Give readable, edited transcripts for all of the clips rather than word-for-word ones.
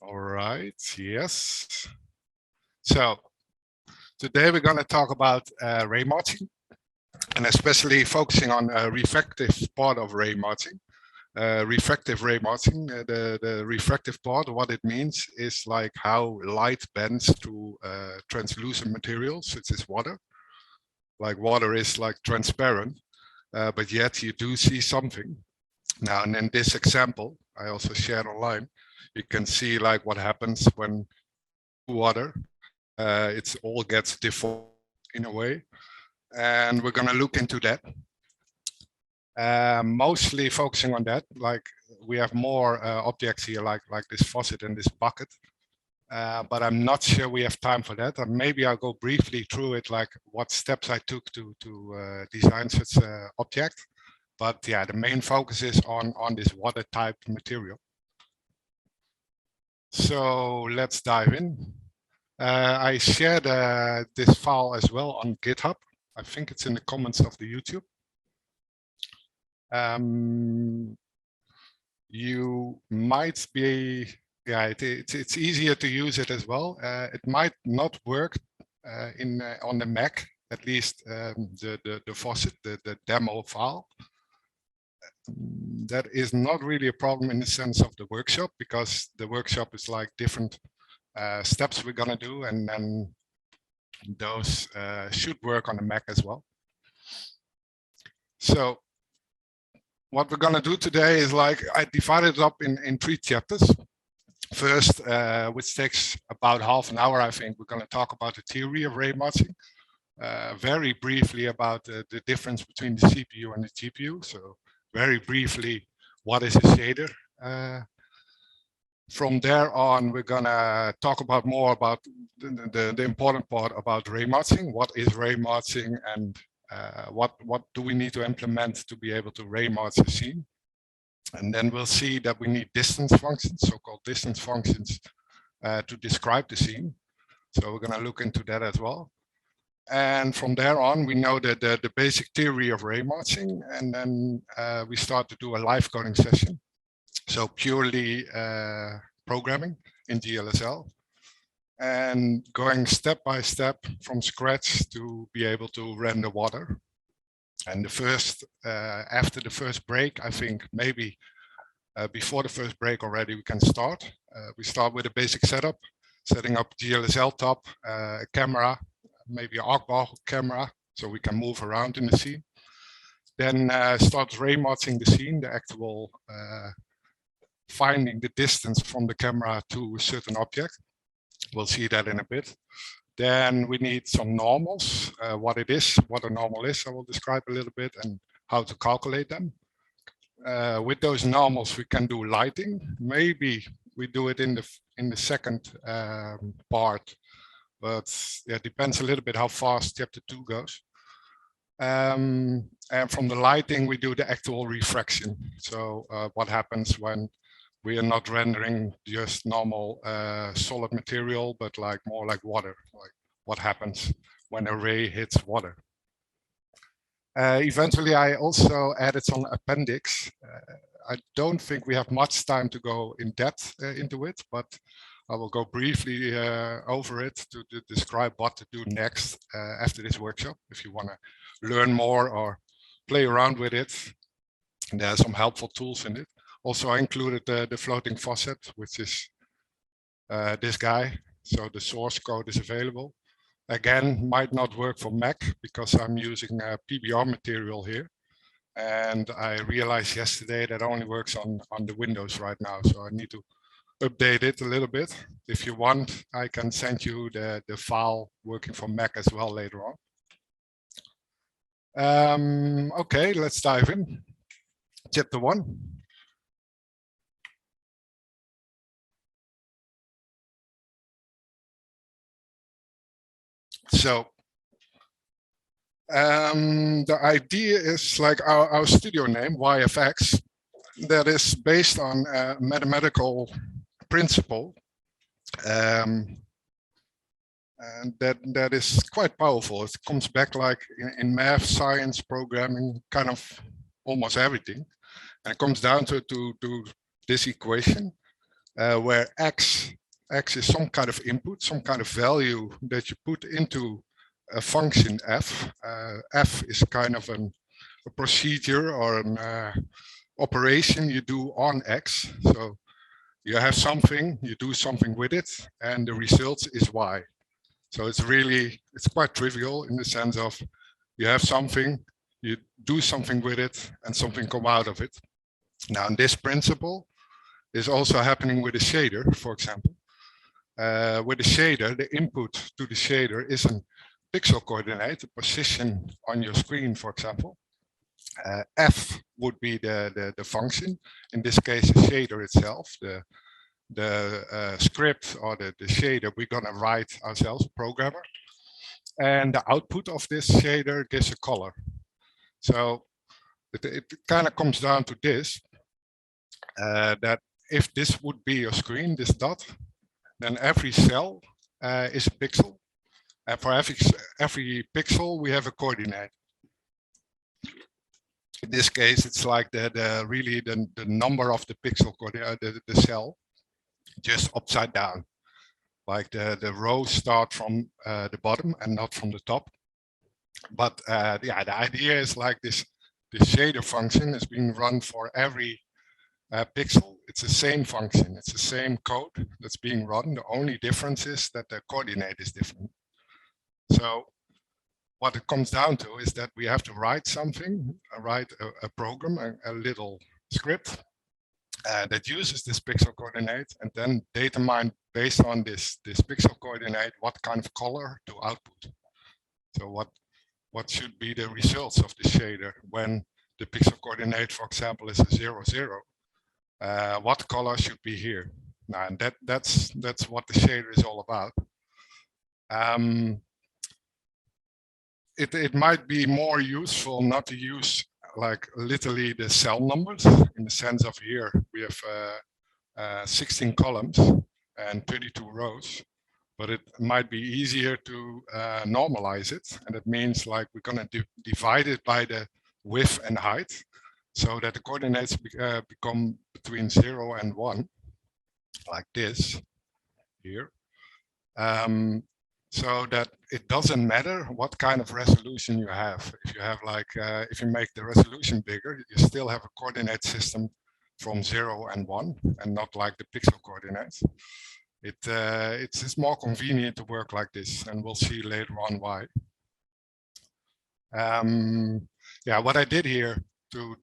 All right, yes. So today we're going to talk about raymarching, and especially focusing on a refractive part of raymarching. Refractive raymarching, the refractive part, what it means is like how light bends through translucent materials such as water. Like water is like transparent, but yet you do see something. Now, and in this example, I also shared online, you can see like what happens when water, it all gets deformed in a way. And we're going to look into that. Mostly focusing on that, like we have more objects here, like this faucet and this bucket. But I'm not sure we have time for that. Maybe I'll go briefly through it, like what steps I took to design such an object. But yeah, the main focus is on this water type material. So let's dive in. I shared this file as well on GitHub. I think it's in the comments of the YouTube. You might be, yeah, it's easier to use it as well. It might not work on the Mac, at least the faucet, the demo file. That is not really a problem in the sense of the workshop, because the workshop is like different steps we're gonna do, and then those should work on the Mac as well. So what we're gonna do today is like, I divided it up in 3 chapters. First, which takes about half an hour, I think, we're gonna talk about the theory of raymarching. Very briefly about the difference between the CPU and the GPU. So very briefly, what is a shader? From there on, we're gonna talk about more about the important part about raymarching. What is raymarching, and what do we need to implement to be able to raymarch a scene? And then we'll see that we need distance functions, so-called distance functions, to describe the scene. So we're gonna look into that as well. And from there on, we know that the basic theory of raymarching, and then we start to do a live coding session. So purely programming in GLSL, and going step by step from scratch to be able to render water. And the first, after the first break, I think maybe before the first break already, we can start. We start with a basic setup, setting up GLSL top, a camera, maybe an arcball camera, so we can move around in the scene. Then start raymarching the scene, the actual finding the distance from the camera to a certain object. We'll see that in a bit. Then we need some normals, what it is, what a normal is, I will describe a little bit, and how to calculate them. With those normals, we can do lighting. Maybe we do it in the second part, but yeah, it depends a little bit how fast chapter 2 goes. And from the lighting, we do the actual refraction. So what happens when we are not rendering just normal solid material, but like more like water, like what happens when a ray hits water. Eventually, I also added some appendix. I don't think we have much time to go in depth into it, but I will go briefly over it to describe what to do next after this workshop. If you want to learn more or play around with it, and there are some helpful tools in it. Also, I included the floating faucet, which is this guy. So the source code is available. Again, might not work for Mac because I'm using PBR material here. And I realized yesterday that only works on the Windows right now. So I need to update it a little bit. If you want, I can send you the file working for Mac as well later on. Okay, let's dive in. Chapter 1. So the idea is like our studio name, YFX, that is based on a mathematical principle. And that is quite powerful. It comes back like in math, science, programming, kind of almost everything. And it comes down to this equation, where x is some kind of input, some kind of value that you put into a function f. F is kind of a procedure or an operation you do on x. So you have something, you do something with it, and the result is y. So it's quite trivial in the sense of you have something, you do something with it, and something come out of it. Now, this principle is also happening with a shader, for example. With a shader, the input to the shader is a pixel coordinate, a position on your screen, for example. F would be the function, in this case, the shader itself, the script or the shader we're gonna write ourselves, a programmer. And the output of this shader gives a color. So it kind of comes down to this, that if this would be a screen, this dot, then every cell is a pixel. And for every pixel, we have a coordinate. In this case, it's like really the number of the pixel coordinate, the cell, just upside down. Like the rows start from the bottom and not from the top. But yeah, the idea is like this shader function is being run for every pixel. It's the same function, it's the same code that's being run. The only difference is that the coordinate is different. So what it comes down to is that we have to write something, write a program, a little script that uses this pixel coordinate, and then data mine based on this pixel coordinate what kind of color to output. So what should be the results of the shader when the pixel coordinate, for example, is a 0, 0. What color should be here? Now, and that's what the shader is all about. It might be more useful not to use like literally the cell numbers, in the sense of here we have 16 columns and 32 rows, but it might be easier to normalize it, and it means like we're going to divide it by the width and height, so that the coordinates become between 0 and 1, like this here. So that it doesn't matter what kind of resolution you have. If you have like, if you make the resolution bigger, you still have a coordinate system from 0 and 1, and not like the pixel coordinates. It's more convenient to work like this, and we'll see later on why. Yeah, what I did here to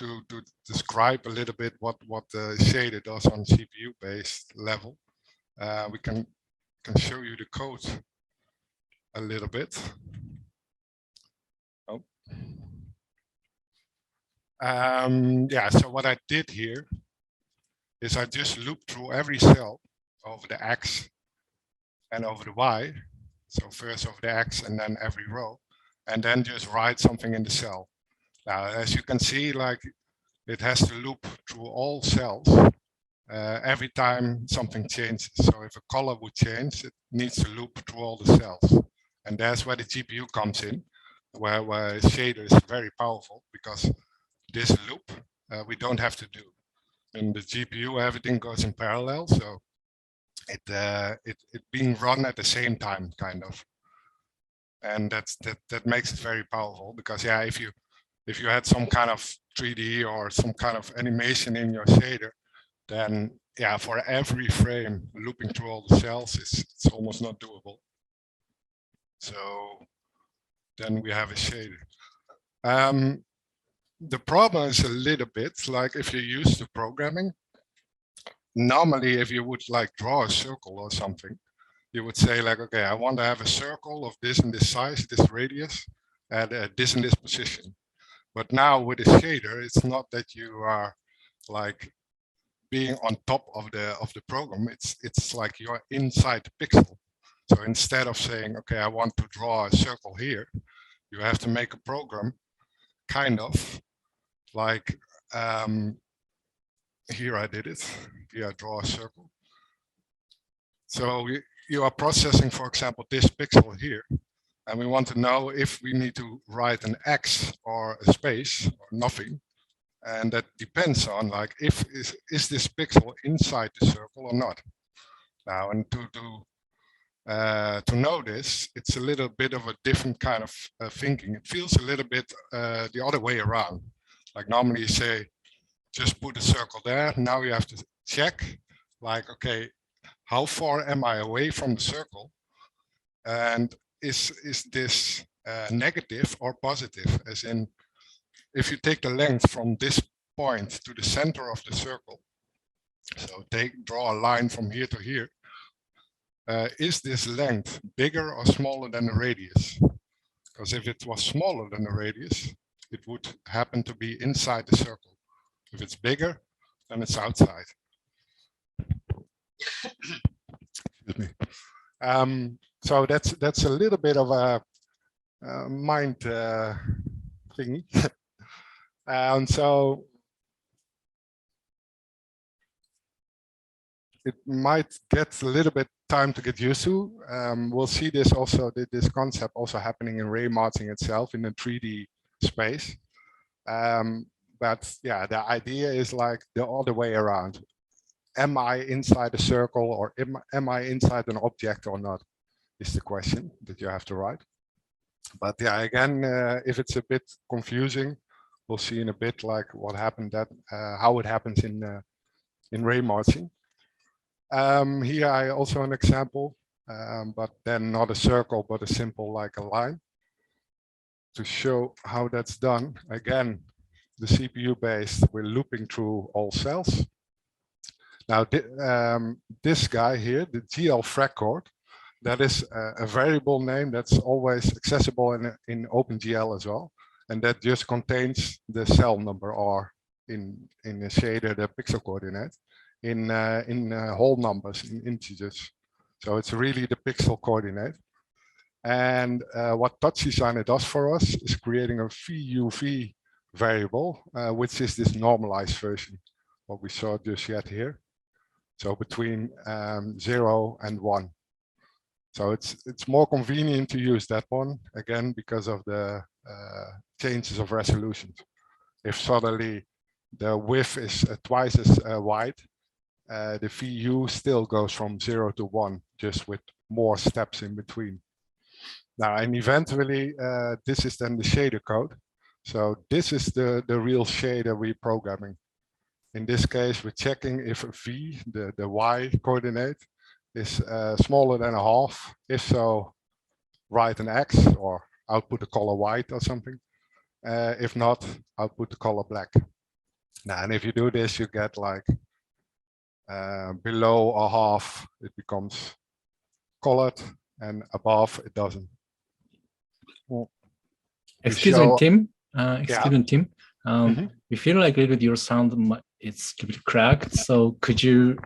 describe a little bit what the shader does on CPU-based level, we can show you the code a little bit. Oh. Yeah, so what I did here is I just looped through every cell over the X and over the Y. So first over the X and then every row, and then just write something in the cell. Now, as you can see, like it has to loop through all cells every time something changes. So if a color would change, it needs to loop through all the cells. And that's where the GPU comes in, where shader is very powerful, because this loop we don't have to do. In the GPU, everything goes in parallel, so it being run at the same time, kind of. And that makes it very powerful, because yeah, if you had some kind of 3D or some kind of animation in your shader, then yeah, for every frame looping through all the cells, it's almost not doable. So then we have a shader. The problem is a little bit like if you're used to programming, normally if you would like draw a circle or something, you would say like, okay, I want to have a circle of this and this size, this radius, at this and this position. But now with a shader, it's not that you are like being on top of the program. It's like you're inside the pixel. So instead of saying, okay, I want to draw a circle here, you have to make a program kind of like, here I did it. Here I draw a circle. So you are processing, for example, this pixel here, and we want to know if we need to write an X or a space or nothing. And that depends on like if is this pixel inside the circle or not. Now, and to know this, it's a little bit of a different kind of thinking. It feels a little bit the other way around. Like normally you say, just put a circle there. Now you have to check, like, okay, how far am I away from the circle? And is this negative or positive? As in, if you take the length from this point to the center of the circle, so draw a line from here to here, is this length bigger or smaller than the radius? Because if it was smaller than the radius, it would happen to be inside the circle. If it's bigger, then it's outside. Excuse me. So that's a little bit of a mind thingy. And so it might get a little bit time to get used to. We'll see this also, this concept also happening in Raymarching itself in the 3D space. But yeah, the idea is like the other way around. Am I inside a circle or am I inside an object or not? Is the question that you have to write. But yeah, again, if it's a bit confusing, we'll see in a bit like what happened, that how it happens in Raymarching. Here I also an example, but then not a circle, but a simple like a line to show how that's done. Again, the CPU based, we're looping through all cells. Now, this guy here, the GL record, that is a variable name that's always accessible in OpenGL as well. And that just contains the cell number R in a shader, the pixel coordinate, in whole numbers, in integers. So it's really the pixel coordinate. And what TouchDesigner does for us is creating a VUV variable, which is this normalized version, what we saw just yet here. So between 0 and 1. So it's more convenient to use that one, again, because of the changes of resolutions. If suddenly the width is twice as wide, the VU still goes from 0 to 1, just with more steps in between. Now, and eventually, this is then the shader code. So this is the real shader we're programming. In this case, we're checking if V, the Y coordinate, is smaller than a half. If so, write an X or output the color white or something. If not, output the color black. Now, and if you do this, you get like below a half, it becomes colored, and above it doesn't. Well, excuse me, Tim. Yeah. Tim. We feel like a little bit your sound it's a bit cracked. So could you?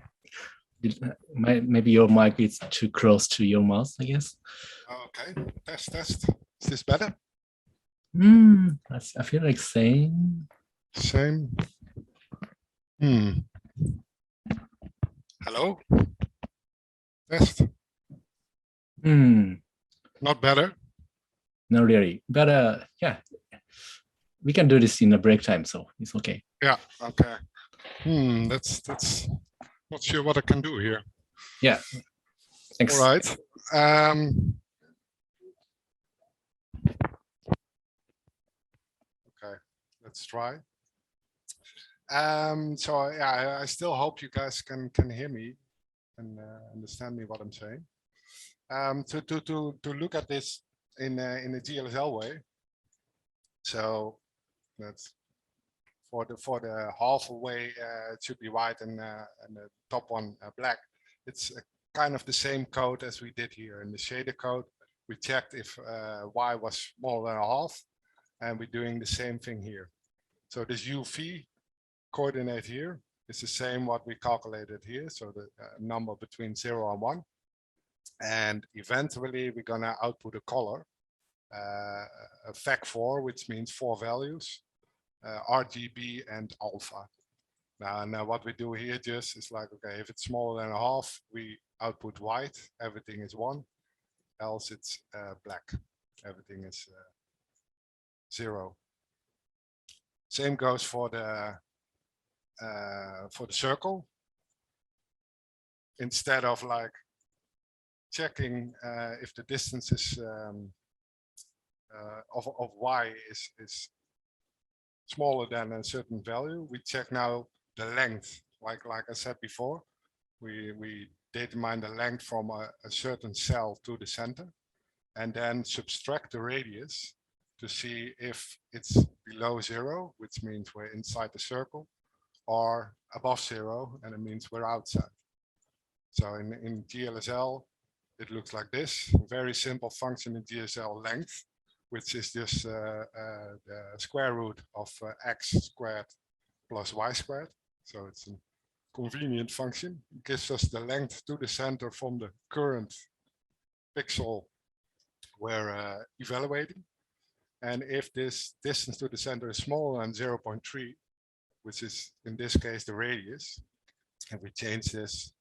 Maybe your mic is too close to your mouth, I guess. Okay, test. Is this better? I feel like same. Same. Hello? Test. Not better? Not really, but yeah, we can do this in a break time, so it's okay. Yeah, okay. That's not sure what I can do here. Yeah, thanks. All right. Okay, let's try. So yeah, I still hope you guys can hear me and understand me what I'm saying. To look at this in a GLSL way. So that's for the halfway it should be white and the top one black. It's kind of the same code as we did here in the shader code. We checked if Y was smaller than a half, and we're doing the same thing here. So this UV coordinate here is the same what we calculated here. So the number between 0 and 1. And eventually we're gonna output a color, a FAC4, which means 4 values, RGB and alpha. Now what we do here just is like, okay, if it's smaller than a half, we output white, everything is 1, else it's black, everything is 0. Same goes for the circle. Instead of like checking if the distance is of y is smaller than a certain value, we check now the length. Like I said before, we determine the length from a certain cell to the center, and then subtract the radius to see if it's below 0, which means we're inside the circle, or above 0, and it means we're outside. So in GLSL, it looks like this. Very simple function in GLSL, length, which is just the square root of x squared plus y squared. So it's a convenient function. It gives us the length to the center from the current pixel we're evaluating. And if this distance to the center is smaller than 0.3, which is in this case the radius, and we change this,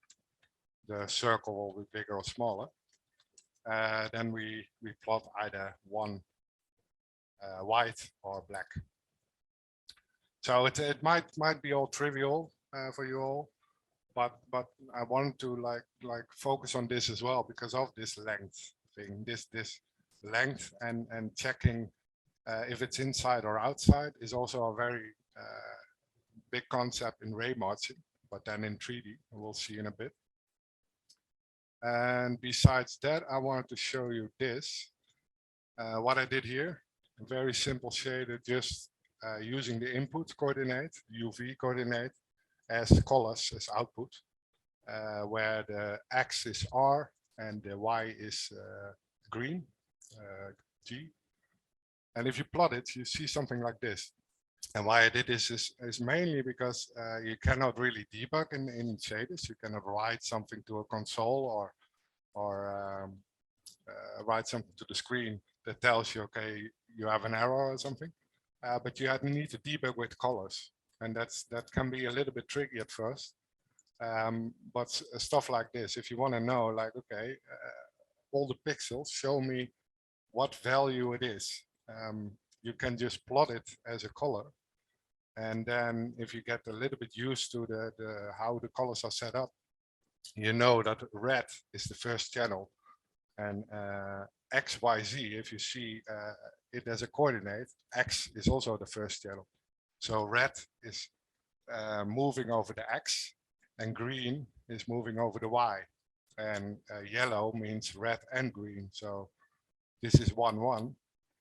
the circle will be bigger or smaller, then we plot either one white or black. So it might be all trivial for you all, but I want to like focus on this as well because of this length thing. This length and checking if it's inside or outside is also a very big concept in Raymarching, but then in 3D, we'll see in a bit. And besides that, I wanted to show you this. What I did here, a very simple shader, just using the input coordinate, UV coordinate, as colors as output, where the X is R and the Y is green, G. And if you plot it, you see something like this. And why I did this is mainly because you cannot really debug in shaders. You cannot write something to a console or write something to the screen that tells you, okay, you have an error or something. But you need to debug with colors. And that can be a little bit tricky at first. But stuff like this, if you want to know, like, okay, all the pixels show me what value it is. You can just plot it as a color. And then if you get a little bit used to how the colors are set up, you know that red is the first channel. And X, Y, Z, if you see it as a coordinate, X is also the first channel. So red is moving over the X and green is moving over the Y. And yellow means red and green. So this is 1, 1.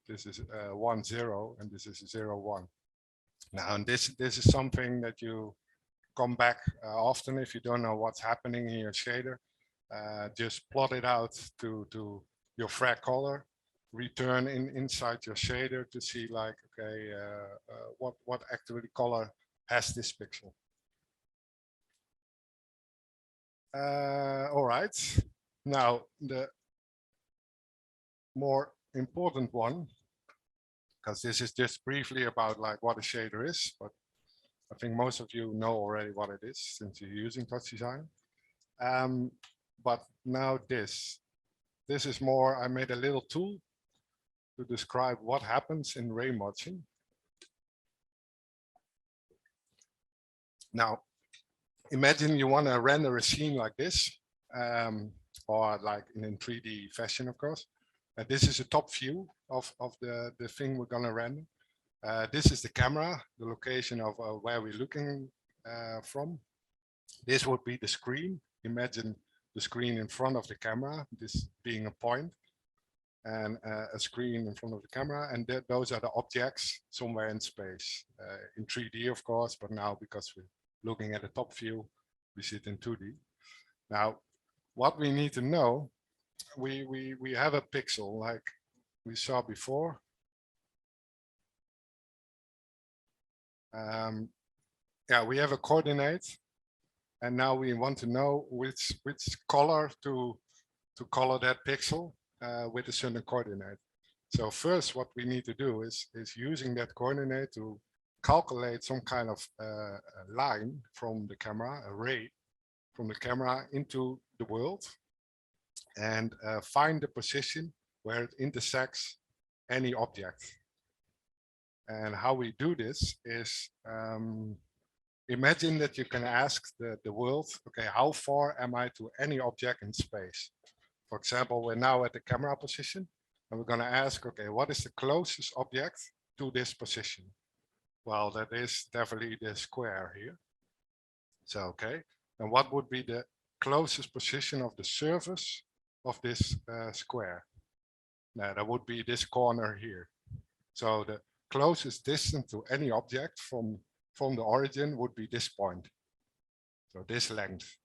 This is 1, 0, and this is 0, 1. Now, and this is something that you come back often if you don't know what's happening in your shader. Just plot it out to your frag color, return inside your shader to see like, okay, what actually color has this pixel. All right. Now, the more important one, because this is just briefly about like what a shader is, but I think most of you know already what it is since you're using TouchDesign. But now this is more, I made a little tool to describe what happens in Raymarching. Now, imagine you want to render a scene like this, or like in 3D fashion, of course. This is a top view of the thing we're going to render. This is the camera, the location of where we're looking from. This would be the screen. Imagine the screen in front of the camera, this being a point, and a screen in front of the camera. And those are the objects somewhere in space, in 3D, of course, but now because we're looking at the top view, we see it in 2D. Now, what we need to know, we have a pixel like we saw before. Yeah, we have a coordinate, and now we want to know which color to color that pixel with a certain coordinate. So first, what we need to do is using that coordinate to calculate some kind of line from the camera, a ray from the camera into the world, and find the position where it intersects any object. And how we do this is, imagine that you can ask the world, okay, how far am I to any object in space? For example, we're now at the camera position, and we're going to ask, okay, what is the closest object to this position? Well, that is definitely the square here. So, okay, and what would be the closest position of the surface of this square? Now, that would be this corner here. So the closest distance to any object from the origin would be this point. So this length.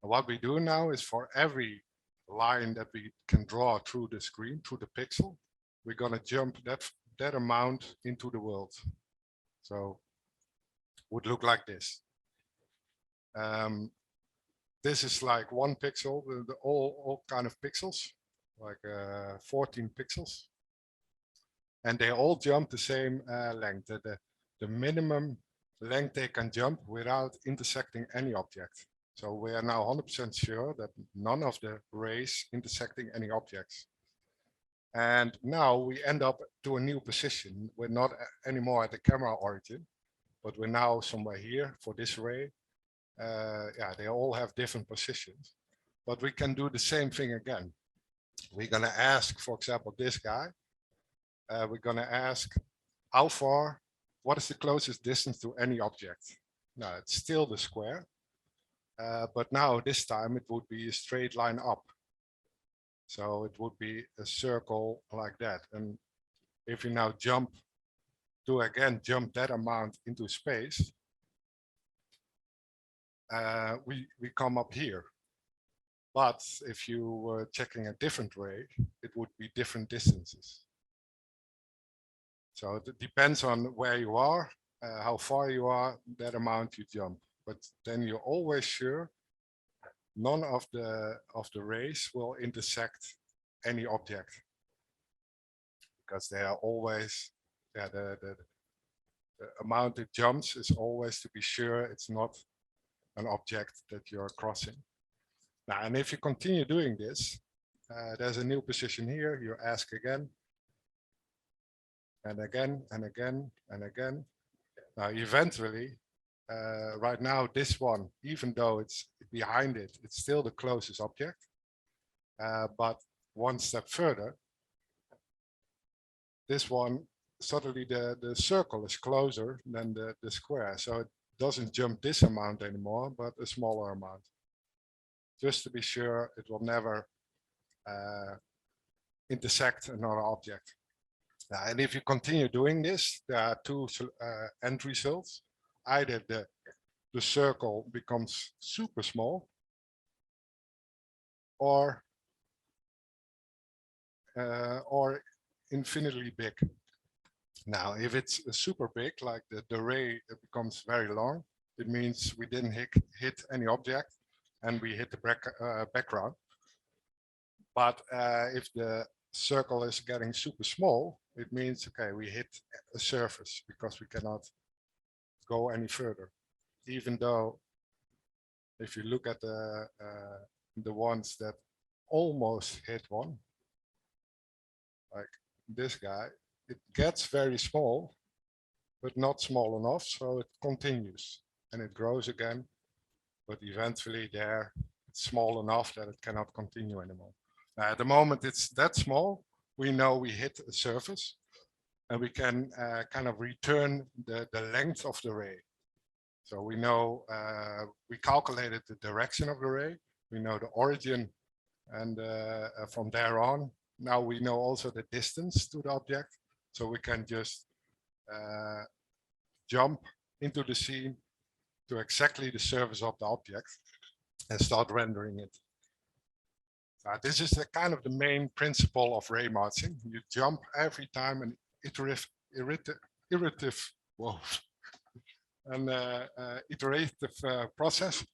And what we do now is for every line that we can draw through the screen, through the pixel, we're going to jump that amount into the world. So it would look like this. This is like 1 pixel, all kind of pixels, like 14 pixels. And they all jump the same length, the minimum length they can jump without intersecting any object. So we are now 100% sure that none of the rays intersecting any objects. And now we end up to a new position. We're not anymore at the camera origin, but we're now somewhere here for this ray. Yeah, they all have different positions, but we can do the same thing again. We're going to ask, for example, this guy. We're going to ask how far, what is the closest distance to any object? Now it's still the square, but now this time it would be a straight line up. So it would be a circle like that. And if you now jump that amount into space, we come up here. But if you were checking a different ray, it would be different distances. So it depends on where you are, how far you are, that amount you jump. But then you're always sure none of the rays will intersect any object, because they are always, yeah, the amount it jumps is always to be sure it's not an object that you're crossing. Now, and if you continue doing this, there's a new position here. You ask again, and again, and again, and again. Now, eventually, right now, this one, even though it's behind it, it's still the closest object. But one step further, this one, suddenly the circle is closer than the square. So it doesn't jump this amount anymore, but a smaller amount. Just to be sure it will never intersect another object. And if you continue doing this, there are two end results. Either the circle becomes super small, or infinitely big. Now, if it's super big, like the ray becomes very long, it means we didn't hit any object and we hit the background. But if the circle is getting super small, it means, okay, we hit a surface because we cannot go any further. Even though if you look at the ones that almost hit one, like this guy, it gets very small, but not small enough, so it continues and it grows again, but eventually there it's small enough that it cannot continue anymore. Now, at the moment it's that small, we know we hit a surface, and we can kind of return the length of the ray. So we know, we calculated the direction of the ray, we know the origin, and from there on, now we know also the distance to the object. So we can just jump into the scene to exactly the surface of the object and start rendering it. This is the kind of the main principle of raymarching. You jump every time an iterative process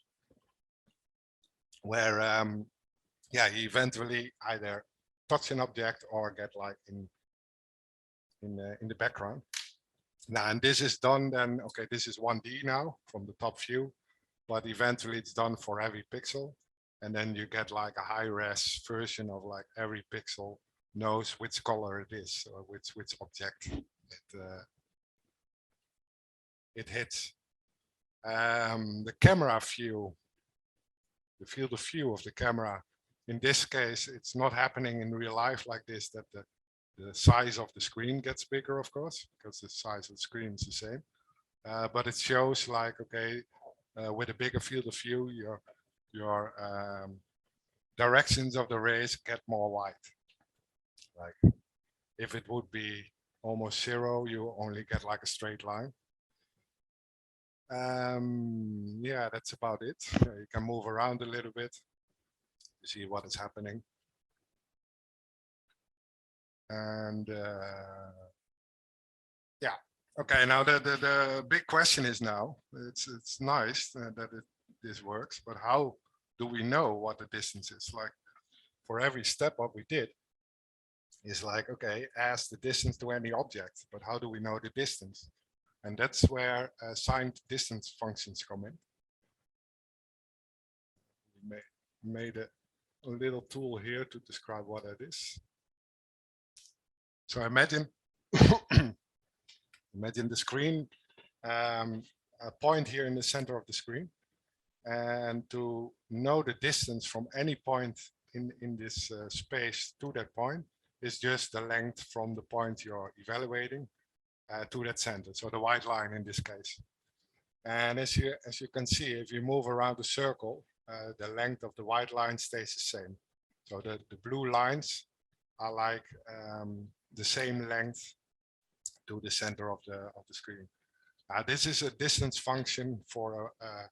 where yeah, you eventually either touch an object or get like in the background. Now, and this is done then, okay, this is 1D now from the top view, but eventually it's done for every pixel. And then you get like a high-res version of like every pixel knows which color it is or which object it hits. The camera view, the field of view of the camera, in this case, it's not happening in real life like this, that the size of the screen gets bigger, of course, because the size of the screen is the same. But it shows like, okay, with a bigger field of view, your directions of the rays get more wide. Like if it would be almost zero, you only get like a straight line. Yeah, that's about it. You can move around a little bit to see what is happening. And yeah, okay. Now the big question is now, it's nice that this works, but how do we know what the distance is? Like for every step what we did is like, okay, ask the distance to any object, but how do we know the distance? And that's where assigned distance functions come in. We made a little tool here to describe what it is. So imagine imagine the screen, a point here in the center of the screen, and to know the distance from any point in this space to that point is just the length from the point you're evaluating to that center, so the white line in this case. And as you can see, if you move around the circle, the length of the white line stays the same. So the blue lines are like the same length to the center of the screen. This is a distance function for a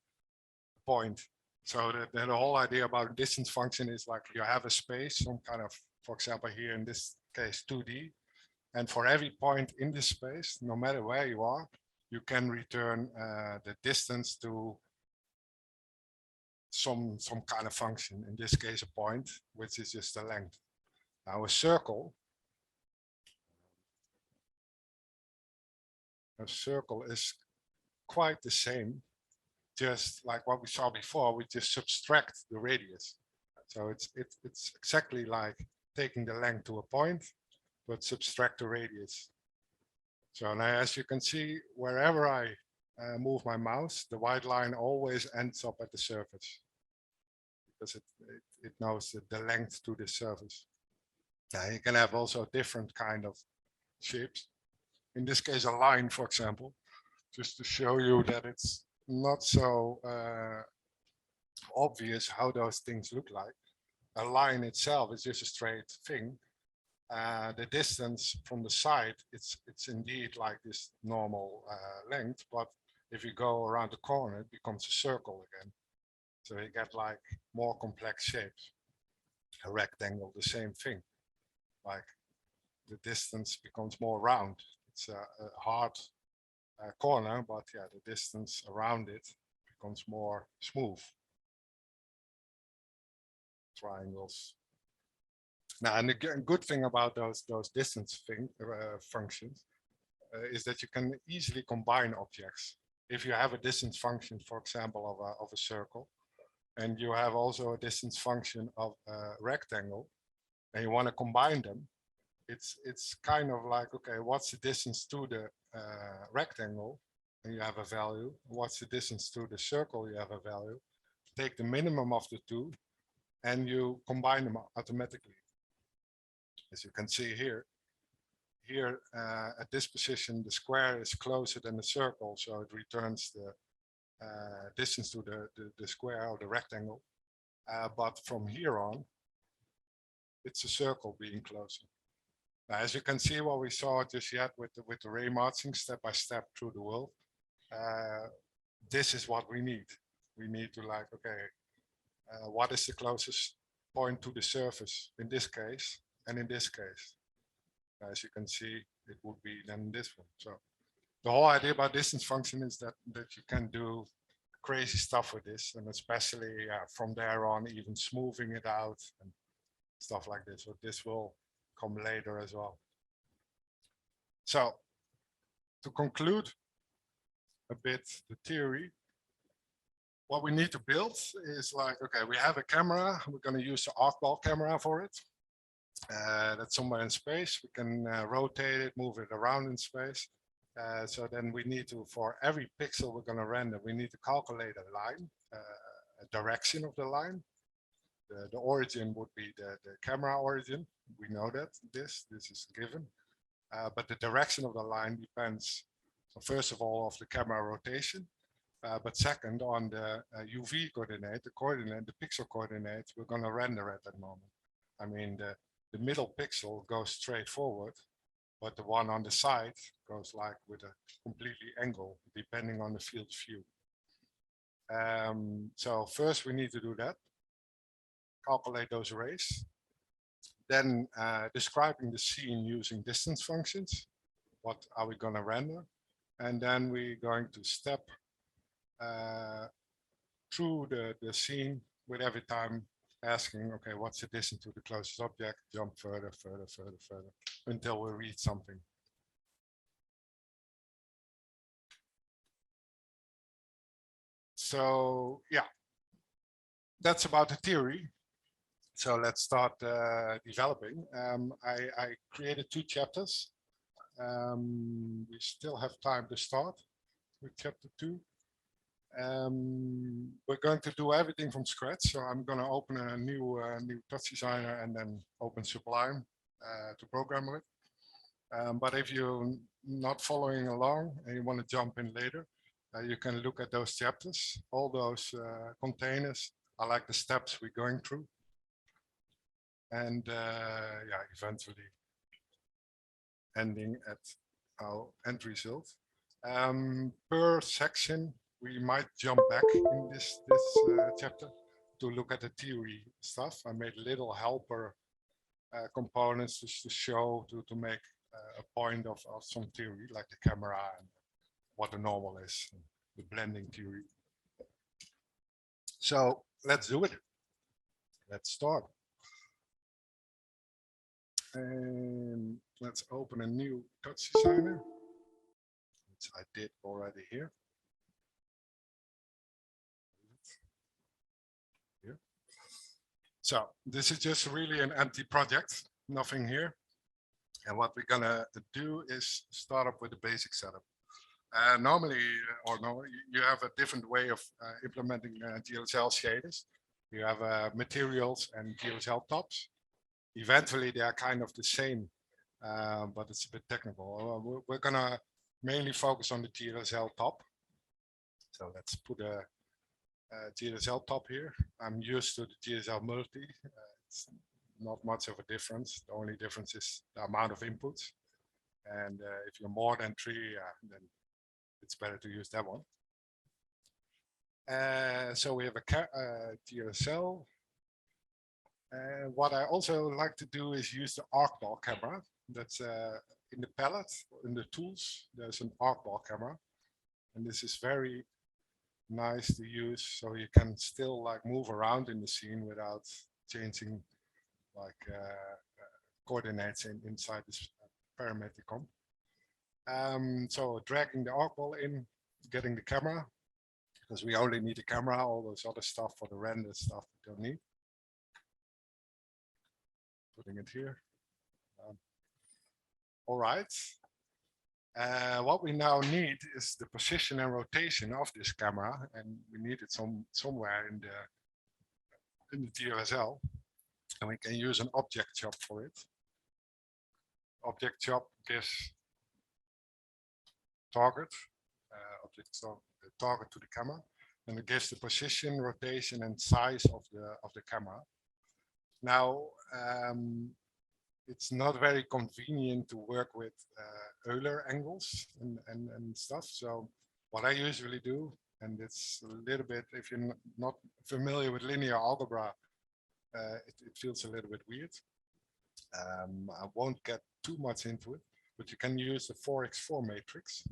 point. So the whole idea about distance function is like you have a space, some kind of, for example, here in this case 2D, and for every point in this space, no matter where you are, you can return the distance to some kind of function, in this case a point, which is just the length. Now a circle is quite the same, just like what we saw before. We just subtract the radius. So it's exactly like taking the length to a point, but subtract the radius. So now, as you can see, wherever I move my mouse, the white line always ends up at the surface, because it knows the length to the surface. Now you can have also different kind of shapes. In this case, a line, for example, just to show you that it's not so obvious how those things look like. A line itself is just a straight thing. The distance from the side, it's indeed like this normal length, but if you go around the corner, it becomes a circle again. So you get like more complex shapes. A rectangle, the same thing. Like the distance becomes more round. It's a hard corner, but yeah, the distance around it becomes more smooth. Triangles. Now, and the good thing about those distance functions is that you can easily combine objects. If you have a distance function, for example, of a circle, and you have also a distance function of a rectangle, and you want to combine them, it's kind of like, okay, what's the distance to the rectangle? And you have a value. What's the distance to the circle? You have a value. Take the minimum of the two, and you combine them automatically. As you can see here, at this position, the square is closer than the circle, so it returns the distance to the square or the rectangle. But from here on, it's a circle being closer. Now, as you can see, what we saw just yet with the Raymarching step by step through the world, this is what we need. We need to like, okay, what is the closest point to the surface in this case and in this case? As you can see, it would be then this one. So the whole idea about distance function is that you can do crazy stuff with this, and especially from there on, even smoothing it out and stuff like this. So this will come later as well. So to conclude a bit the theory, what we need to build is like, okay, we have a camera. We're going to use the arc-ball camera for it. That's somewhere in space. We can rotate it, move it around in space. So then we need to, for every pixel we're going to render, we need to calculate a line, a direction of the line. The origin would be the camera origin. We know that this is given. But the direction of the line depends, first of all, of the camera rotation. But second, on the UV coordinate, the pixel coordinate, we're going to render at that moment. I mean, the middle pixel goes straight forward, but the one on the side goes like with a completely angle, depending on the field of view. So first we need to do that, calculate those arrays, then describing the scene using distance functions. What are we going to render? And then we're going to step through the scene with every time asking, okay, what's the distance to the closest object? Jump further, further, further, further, until we reach something. So yeah, that's about the theory. So let's start developing. I created 2 chapters. We still have time to start with chapter 2. We're going to do everything from scratch. So I'm going to open a new TouchDesigner and then open Sublime to program with. But if you're not following along and you want to jump in later, you can look at those chapters. All those containers are like the steps we're going through. And yeah, eventually ending at our end result. Per section, we might jump back in this chapter to look at the theory stuff. I made little helper components just to show, to make a point of some theory, like the camera and what the normal is, the blending theory. So let's do it. Let's start. And let's open a new TouchDesigner, which I did already here. Here. So this is just really an empty project, nothing here. And what we're gonna do is start up with the basic setup. Normally, or no, you have a different way of implementing GLSL shaders. You have materials and GLSL tops. Eventually, they are kind of the same, but it's a bit technical. We're gonna mainly focus on the GLSL top. So let's put a GLSL top here. I'm used to the GLSL multi. It's not much of a difference. The only difference is the amount of inputs. And if you're more than 3, then it's better to use that one. So we have a GLSL. What I also like to do is use the arcball camera. That's in the palette, in the tools, there's an arcball camera. And this is very nice to use, so you can still like move around in the scene without changing like coordinates inside this parametric comp. So dragging the arcball in, getting the camera, because we only need the camera, all those other stuff for the render stuff we don't need. Putting it here. All right. What we now need is the position and rotation of this camera, and we need it somewhere in the GLSL, and we can use an object chop for it. Object chop gives target, the target to the camera, and it gives the position, rotation, and size of the camera. Now, it's not very convenient to work with Euler angles and stuff. So what I usually do, and it's a little bit, if you're not familiar with linear algebra, it feels a little bit weird. I won't get too much into it, but you can use the 4x4 matrix.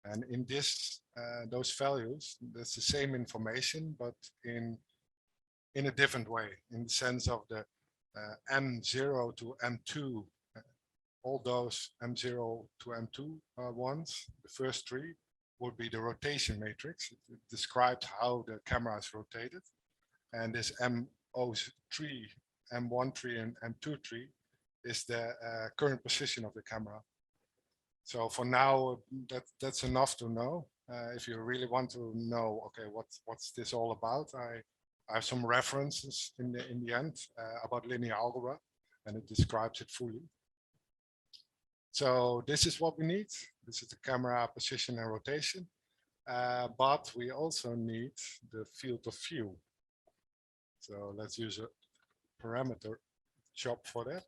And in this, those values, that's the same information, but in a different way, in the sense of the M0 to M2, all those M0 to M2 ones, the first 3 would be the rotation matrix. It describes how the camera is rotated. And this M03, M13, and M23 is the current position of the camera. So for now, that's enough to know. If you really want to know, okay, what's this all about? I have some references in the end about linear algebra, and it describes it fully. So this is what we need. This is the camera position and rotation, but we also need the field of view. So let's use a parameter job for that.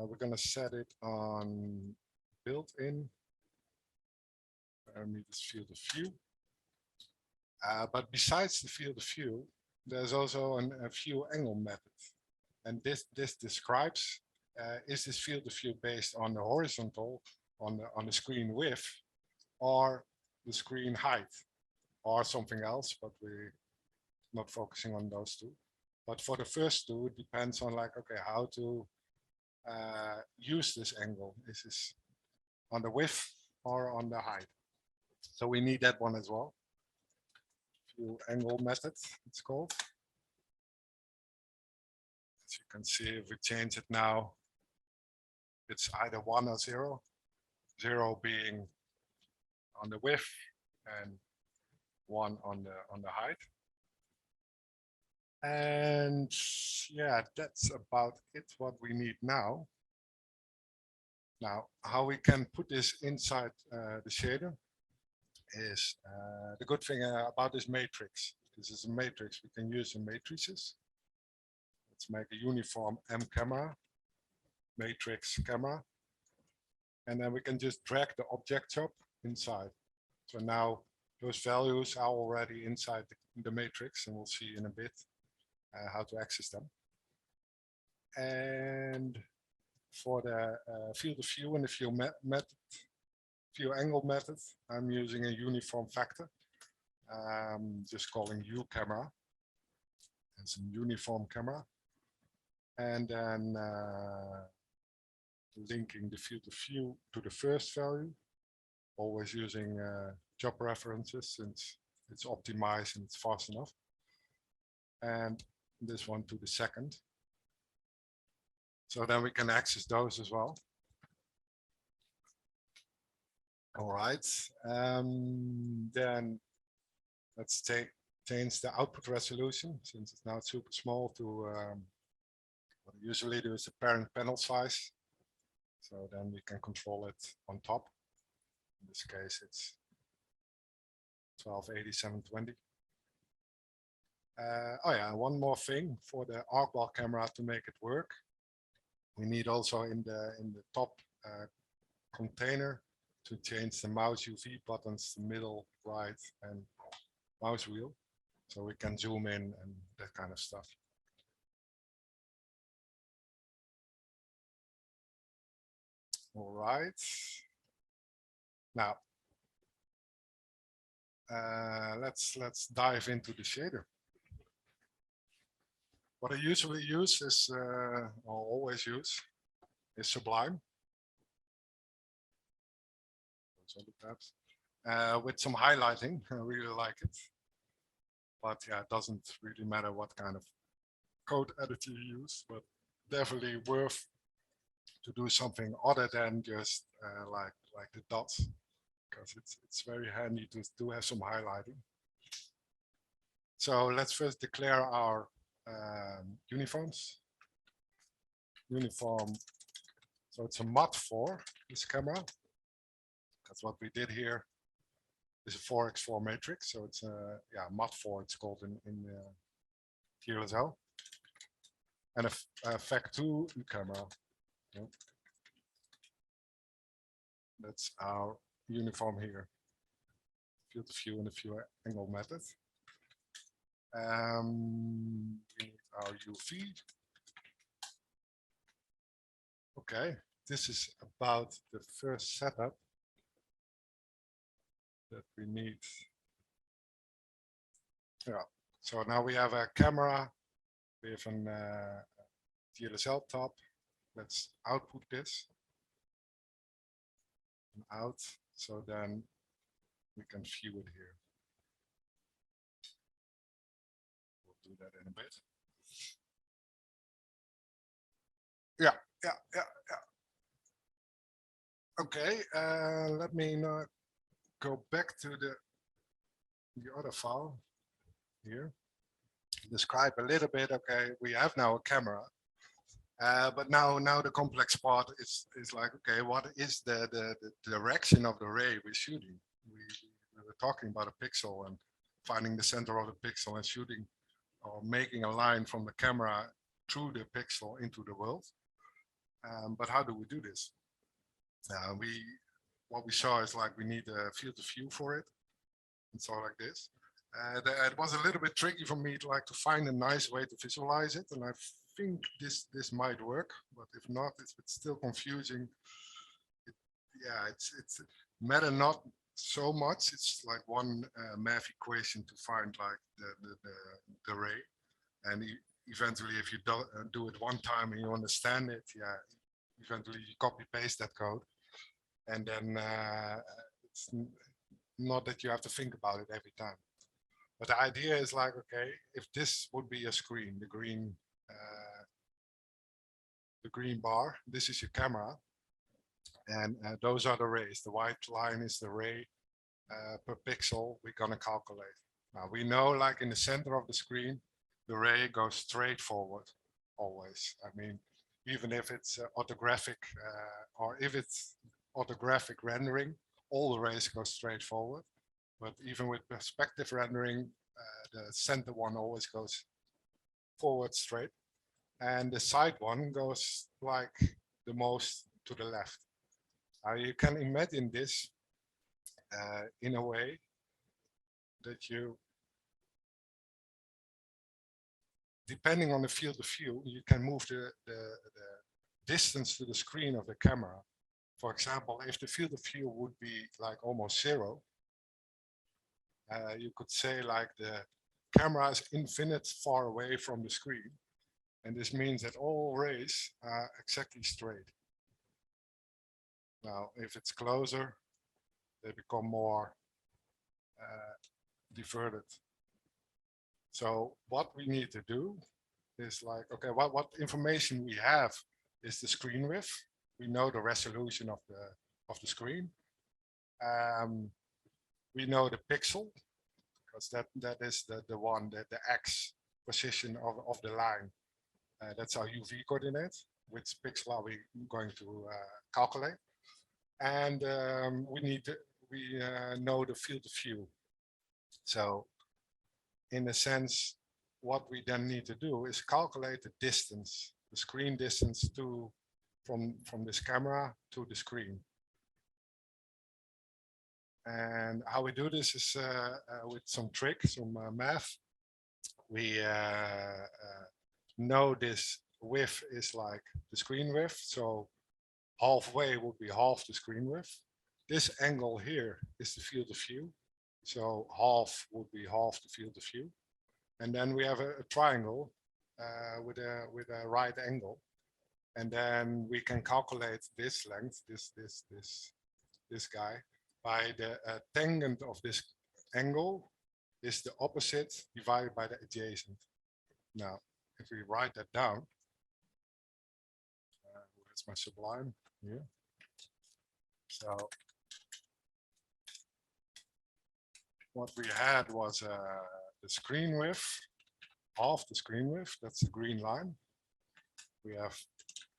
We're going to set it on built-in parameters field of view. But besides the field of view, there's also a view angle method. And this describes, is this field of view based on the horizontal, on the screen width, or the screen height, or something else, but we're not focusing on those two. But for the first two, it depends on like, okay, how to use this angle. Is this on the width or on the height? So we need that one as well. View angle method, it's called. As you can see, if we change it now, it's either 1 or 0. 0 being on the width and 1 on the height. And yeah, that's about it, what we need now. Now, how we can put this inside the shader is the good thing about this matrix. This is a matrix. We can use the matrices. Let's make a uniform M camera, matrix camera. And then we can just drag the object job inside. So now those values are already inside the matrix, and we'll see in a bit how to access them. And for the field of view and the view angle method, I'm using a uniform factor. Just calling U camera and some uniform camera. And then linking the field of view to the first value, always using job references since it's optimized and it's fast enough. And this one to the second. So then we can access those as well. All right, then let's change the output resolution since it's now super small to what I usually do is the parent panel size. So then we can control it on top. In this case, it's 1280/720. Oh yeah, one more thing for the arcball camera to make it work. We need also in the top container to change the mouse UV buttons to middle, right, and mouse wheel, so we can zoom in and that kind of stuff. All right. Now, let's dive into the shader. What I usually use is, or always use, is Sublime. With some highlighting, I really like it. But yeah, it doesn't really matter what kind of code editor you use, but definitely worth to do something other than just like the dots, because it's very handy to have some highlighting. So let's first declare our uniforms. Uniform, so it's a mod for this camera. That's what we did here. It's a 4x4 matrix, so it's a mod 4. It's called in GLSL, and a Fact2 camera. Yep. That's our uniform here. Field of view and the view angle method. We need our UV. Okay, this is about the first setup that we need. Yeah, so now we have a camera with an GLSL top. Let's output this and out, so then we can view it here. We'll do that in a bit. Yeah. Okay, let me now go back to the other file here. Describe a little bit. Okay, we have now a camera, but now the complex part is like, okay, what is the direction of the ray we're shooting? We were talking about a pixel and finding the center of the pixel and shooting or making a line from the camera through the pixel into the world. But how do we do this? What we saw is like we need a field of view for it. And so like this. It was a little bit tricky for me to find a nice way to visualize it, and I think this might work. But if not, it's still confusing. Yeah, it's matter not so much. It's like one math equation to find like the ray, and eventually, if you do it one time and you understand it, yeah, eventually you copy paste that code, and then it's not that you have to think about it every time. But the idea is like, okay, if this would be a screen, the green bar, this is your camera, and those are the rays. The white line is the ray per pixel we're gonna calculate. Now we know, like in the center of the screen, the ray goes straight forward always. I mean, even if it's orthographic or if it's orthographic rendering, all the rays go straight forward. But even with perspective rendering, the center one always goes forward straight, and the side one goes like the most to the left. You can imagine this in a way that you, depending on the field of view, you can move the distance to the screen of the camera. For example, if the field of view would be like almost zero, you could say like the camera is infinite far away from the screen. And this means that all rays are exactly straight. Now, if it's closer, they become more diverted. So what we need to do is like, okay, what information we have is the screen width. We know the resolution of the screen. We know the pixel, because that is the one, the X position of the line. That's our UV coordinate. Which pixel are we going to calculate? And we know the field of view. So in a sense, what we then need to do is calculate the distance, the screen distance from this camera to the screen. And how we do this is with some tricks, some math. We know this width is like the screen width, so halfway would be half the screen width. This angle here is the field of view, so half would be half the field of view. And then we have a triangle with a right angle, and then we can calculate this length, this guy, by the tangent of this angle is the opposite divided by the adjacent. Now, if we write that down, where's my sublime here? So what we had was the screen width, half the screen width, that's the green line. We have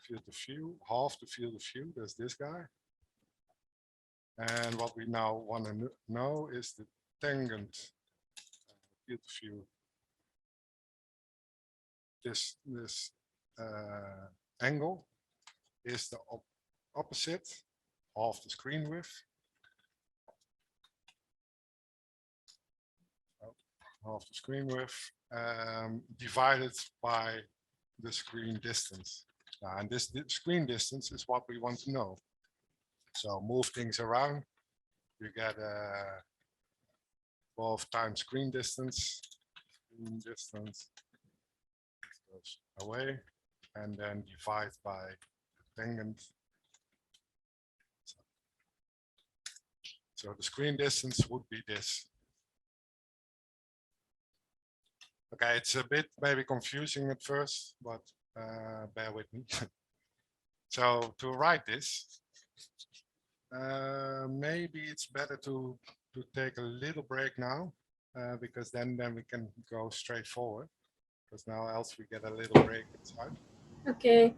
field of view, half the field of view, that's this guy. And what we now want to know is the tangent field of view. This angle is the opposite of the screen width. Half the screen width divided by the screen distance. And this screen distance is what we want to know. So move things around, you get 12 times screen distance goes away, and then divide by the tangent. So the screen distance would be this. Okay, it's a bit maybe confusing at first, but bear with me. So to write this, Maybe it's better to take a little break now, because then we can go straight forward. Because now else we get a little break inside. Okay.